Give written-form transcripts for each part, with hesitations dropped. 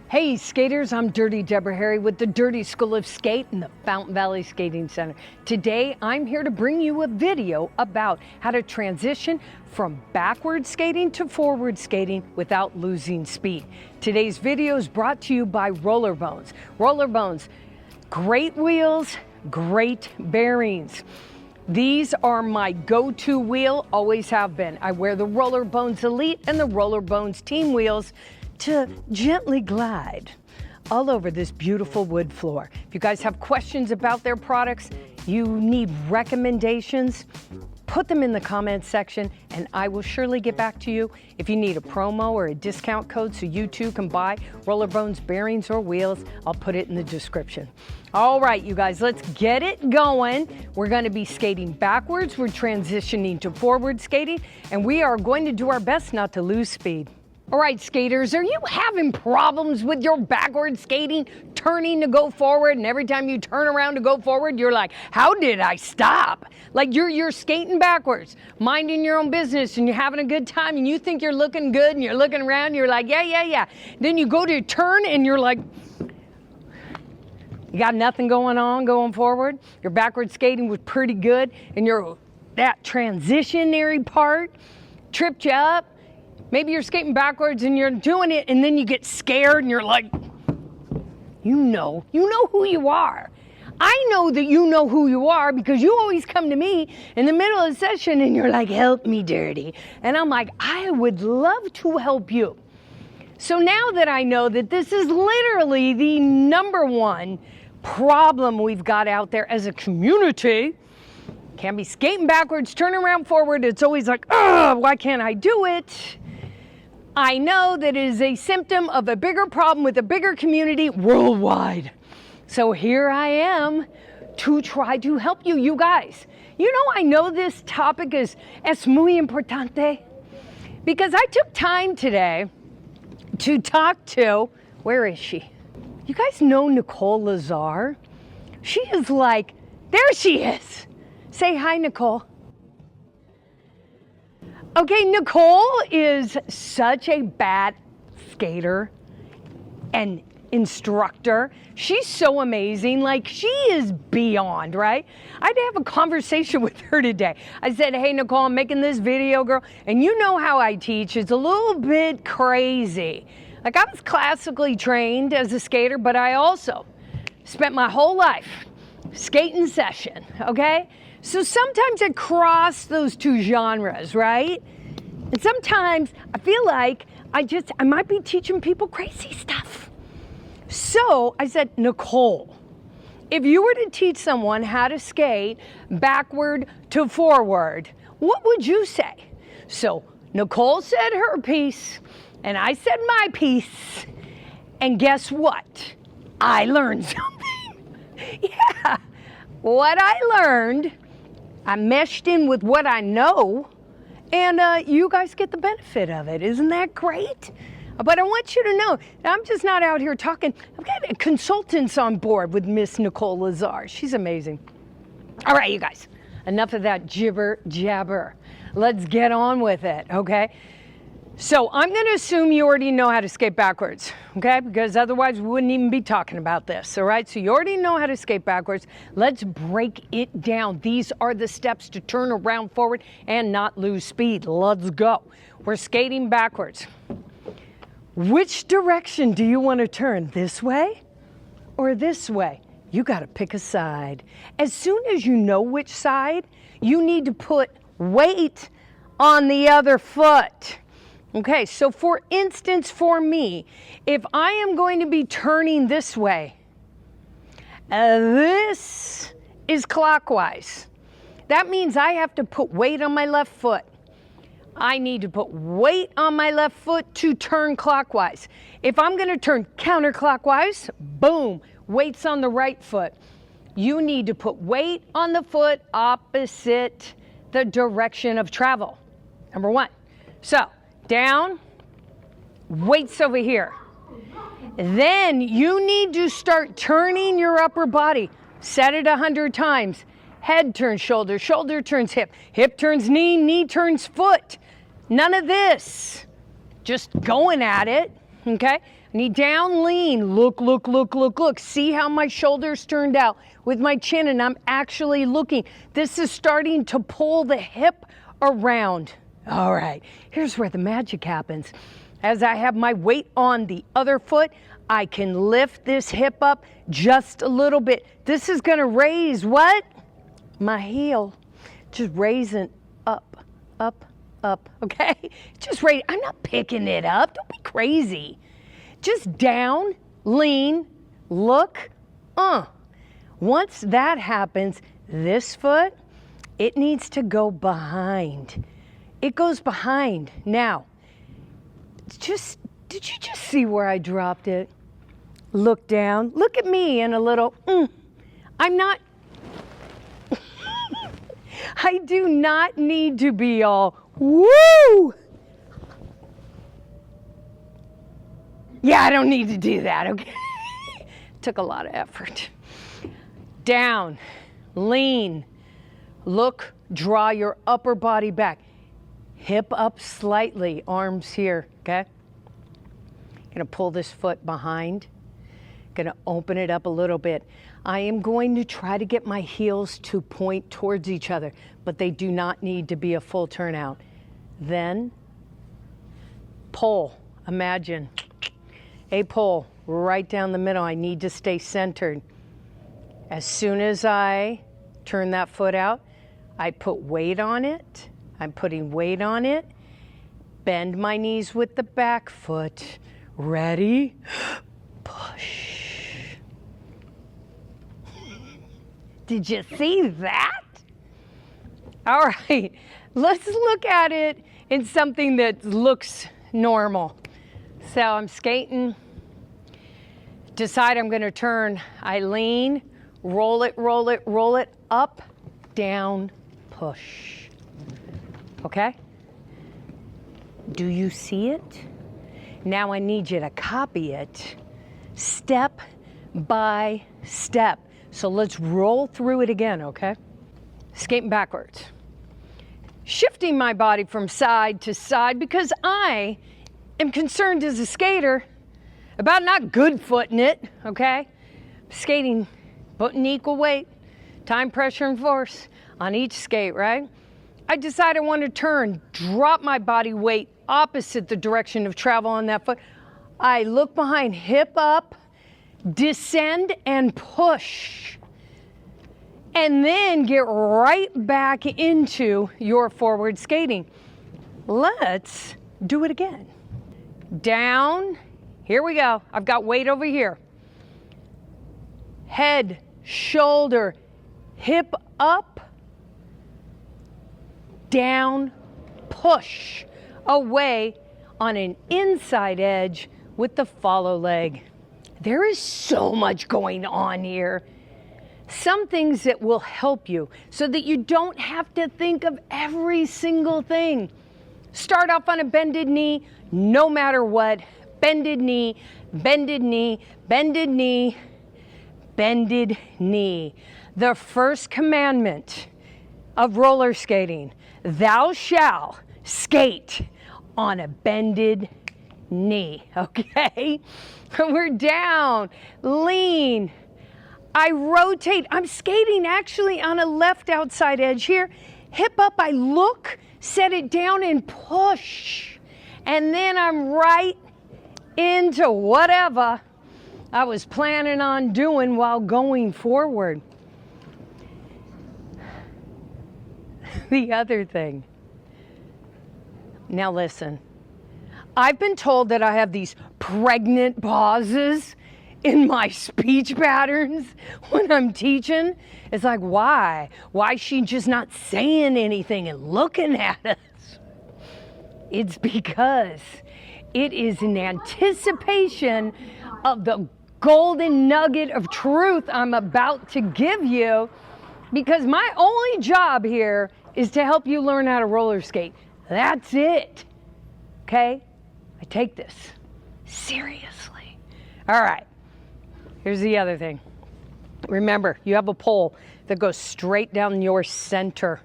Hey skaters, I'm Dirty Deborah Harry with the Dirty School of Skate and the Fountain Valley Skating Center. Today, I'm here to bring you a video about how to transition from backward skating to forward skating without losing speed. Today's video is brought to you by Rollerbones. Rollerbones, great wheels, great bearings. These are my go-to wheel, always have been. I wear the Rollerbones Elite and the Rollerbones Team wheels to gently glide all over this beautiful wood floor. If you guys have questions about their products, you need recommendations, put them in the comments section and I will surely get back to you. If you need a promo or a discount code so you too can buy Rollerbones bearings or wheels, I'll put it in the description. All right, you guys, let's get it going. We're gonna be skating backwards. We're transitioning to forward skating and we are going to do our best not to lose speed. All right, skaters, are you having problems with your backward skating, turning to go forward, and every time you turn around to go forward, you're like, how did I stop? Like you're skating backwards, minding your own business, and you're having a good time, and you think you're looking good, and you're looking around, and you're like, yeah. Then you go to turn, and you're like, you got nothing going on going forward. Your backward skating was pretty good, and that transitionary part tripped you up. Maybe you're skating backwards and you're doing it and then you get scared and you're like, you know who you are. I know that you know who you are because you always come to me in the middle of the session and you're like, help me, Dirty. And I'm like, I would love to help you. So now that I know that this is literally the #1 problem we've got out there as a community, can't be skating backwards, turning around forward. It's always like, oh, why can't I do it? I know that it is a symptom of a bigger problem with a bigger community worldwide. So here I am to try to help you, you guys. You know, I know this topic is muy importante because I took time today to talk to, where is she? You guys know Nicole Lazar? She is like, there she is. Say hi, Nicole. Okay, Nicole is such a bad skater and instructor. She's so amazing. Like, she is beyond, right? I had to have a conversation with her today. I said, hey, Nicole, I'm making this video, girl. And you know how I teach. It's a little bit crazy. Like, I was classically trained as a skater, but I also spent my whole life skating session, okay? So sometimes I cross those two genres, right? And sometimes I feel like I might be teaching people crazy stuff. So I said, Nicole, if you were to teach someone how to skate backward to forward, what would you say? So Nicole said her piece, and I said my piece, and guess what? I learned something. Yeah, what I learned, I meshed in with what I know, and you guys get the benefit of it. Isn't that great? But I want you to know, I'm just not out here talking. I've got consultants on board with Miss Nicole Lazar. She's amazing. All right, you guys, enough of that jibber jabber. Let's get on with it, okay? So I'm going to assume you already know how to skate backwards, okay? Because otherwise we wouldn't even be talking about this, all right? So you already know how to skate backwards. Let's break it down. These are the steps to turn around forward and not lose speed. Let's go. We're skating backwards. Which direction do you want to turn? This way or this way? You got to pick a side. As soon as you know which side, you need to put weight on the other foot. Okay, so for instance, for me, if I am going to be turning this way, this is clockwise. That means I have to put weight on my left foot. I need to put weight on my left foot to turn clockwise. If I'm going to turn counterclockwise, boom, weight's on the right foot. You need to put weight on the foot opposite the direction of travel. #1. So, down, weight's over here. Then you need to start turning your upper body. Set it 100 times. Head turns shoulder, shoulder turns hip, hip turns knee, knee turns foot. None of this. Just going at it, okay? Knee down, lean. Look, look, look, look, look. See how my shoulders turned out with my chin, and I'm actually looking. This is starting to pull the hip around. All right, here's where the magic happens. As I have my weight on the other foot, I can lift this hip up just a little bit. This is gonna raise what? My heel. Just raising up, up, up, okay? Just raise, I'm not picking it up, don't be crazy. Just down, lean, look, Once that happens, this foot, it needs to go behind. It goes behind. Now, did you just see where I dropped it? Look down, look at me in a little, I'm not, I do not need to be all, woo! Yeah, I don't need to do that, okay? Took a lot of effort. Down, lean, look, draw your upper body back. Hip up slightly, arms here, okay? Gonna pull this foot behind. Gonna open it up a little bit. I am going to try to get my heels to point towards each other, but they do not need to be a full turnout. Then, pull, imagine. A pull right down the middle. I need to stay centered. As soon as I turn that foot out, I put weight on it. I'm putting weight on it. Bend my knees with the back foot. Ready? Push. Did you see that? All right, let's look at it in something that looks normal. So I'm skating, decide I'm gonna turn. I lean, roll it, roll it, roll it, up, down, push. Okay? Do you see it? Now I need you to copy it step by step. So let's roll through it again, okay? Skating backwards. Shifting my body from side to side because I am concerned as a skater about not good footing it, okay? Skating, putting equal weight, time, pressure, and force on each skate, right? I decide I want to turn, drop my body weight opposite the direction of travel on that foot. I look behind, hip up, descend and push. And then get right back into your forward skating. Let's do it again. Down, here we go. I've got weight over here. Head, shoulder, hip up, down, push, away on an inside edge with the follow leg. There is so much going on here. Some things that will help you so that you don't have to think of every single thing. Start off on a bended knee, no matter what. Bended knee, bended knee, bended knee, bended knee. The first commandment of roller skating, thou shalt skate on a bended knee, okay? We're down, lean. I rotate, I'm skating actually on a left outside edge here. Hip up, I look, set it down and push. And then I'm right into whatever I was planning on doing while going forward. The other thing. Now listen, I've been told that I have these pregnant pauses in my speech patterns when I'm teaching. It's like, why? Why is she just not saying anything and looking at us? It's because it is in anticipation of the golden nugget of truth I'm about to give you, because my only job here is to help you learn how to roller skate. That's it, okay? I take this seriously. All right, here's the other thing. Remember, you have a pole that goes straight down your center.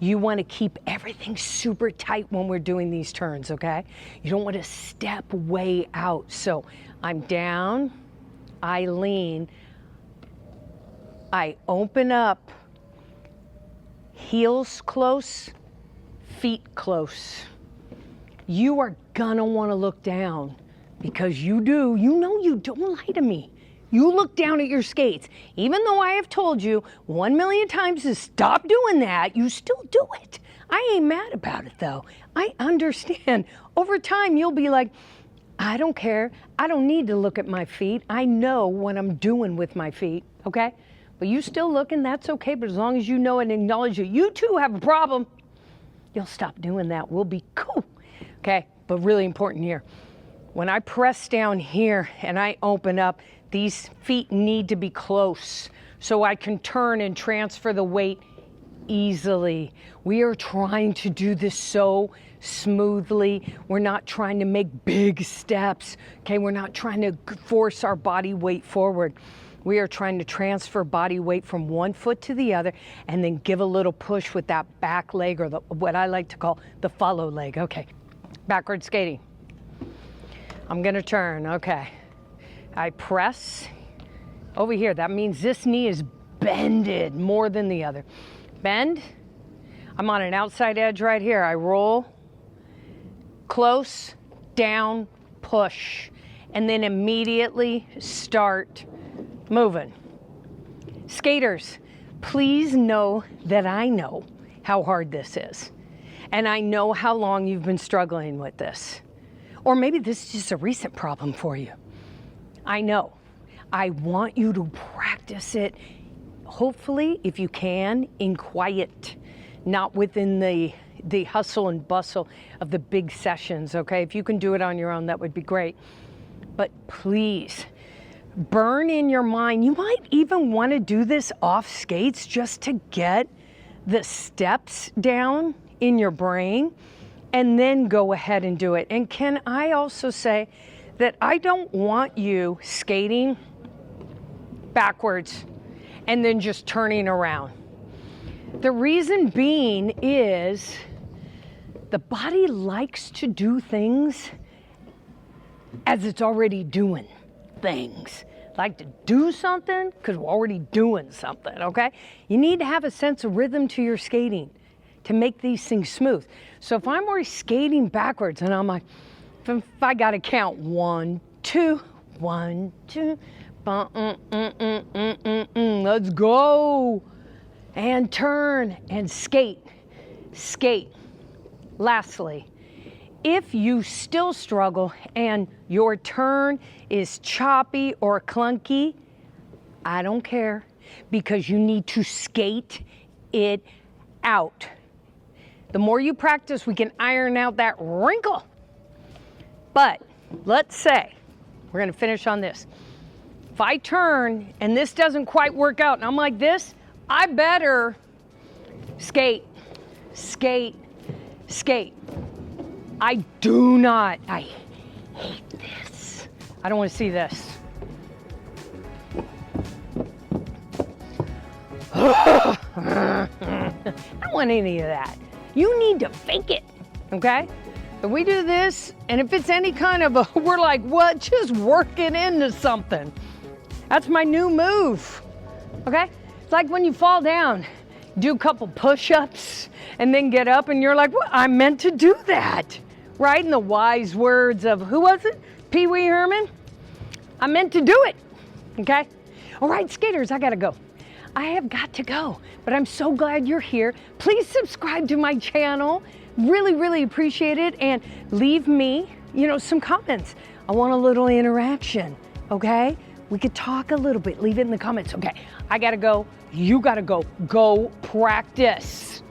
You want to keep everything super tight when we're doing these turns, okay? You don't want to step way out. So I'm down, I lean, I open up, heels close, feet close. You are gonna wanna look down because you know you don't lie to me. You look down at your skates. Even though I have told you 1,000,000 times to stop doing that, you still do it. I ain't mad about it though. I understand. Over time, you'll be like, I don't care. I don't need to look at my feet. I know what I'm doing with my feet, okay? But you still looking, that's okay. But as long as you know and acknowledge that you too have a problem, you'll stop doing that. We'll be cool, okay? But really important here. When I press down here and I open up, these feet need to be close so I can turn and transfer the weight easily. We are trying to do this so smoothly. We're not trying to make big steps, okay? We're not trying to force our body weight forward. We are trying to transfer body weight from one foot to the other and then give a little push with that back leg, or what I like to call the follow leg. Okay, backward skating. I'm gonna turn, okay. I press over here. That means this knee is bended more than the other. Bend. I'm on an outside edge right here. I roll, close, down, push, and then immediately start moving. Skaters, please know that I know how hard this is. And I know how long you've been struggling with this. Or maybe this is just a recent problem for you. I know. I want you to practice it, hopefully, if you can, in quiet, not within the hustle and bustle of the big sessions, okay? If you can do it on your own, that would be great. But please, burn in your mind. You might even want to do this off skates just to get the steps down in your brain and then go ahead and do it. And can I also say that I don't want you skating backwards and then just turning around. The reason being is the body likes to do things as it's already doing things. Like to do something because we're already doing something, okay? You need to have a sense of rhythm to your skating to make these things smooth. So if I'm already skating backwards and I'm like, if I gotta count 1, 2, 1, 2, let's go, and turn and skate, skate. Lastly, if you still struggle and your turn is choppy or clunky, I don't care, because you need to skate it out. The more you practice, we can iron out that wrinkle. But let's say, we're gonna finish on this. If I turn and this doesn't quite work out and I'm like this, I better skate, skate, skate. I hate this. I don't want to see this. I don't want any of that. You need to fake it, okay? So we do this, and if it's any kind of we're like, what? Just work it into something. That's my new move, okay? It's like when you fall down, do a couple push-ups, and then get up, and you're like, what? I meant to do that, right? In the wise words of, who was it? Pee Wee Herman? I meant to do it, okay? All right, skaters, I gotta go. I have got to go, but I'm so glad you're here. Please subscribe to my channel. Really, really appreciate it. And leave me, some comments. I want a little interaction, okay? We could talk a little bit. Leave it in the comments, okay? I gotta go. You gotta go. Go practice.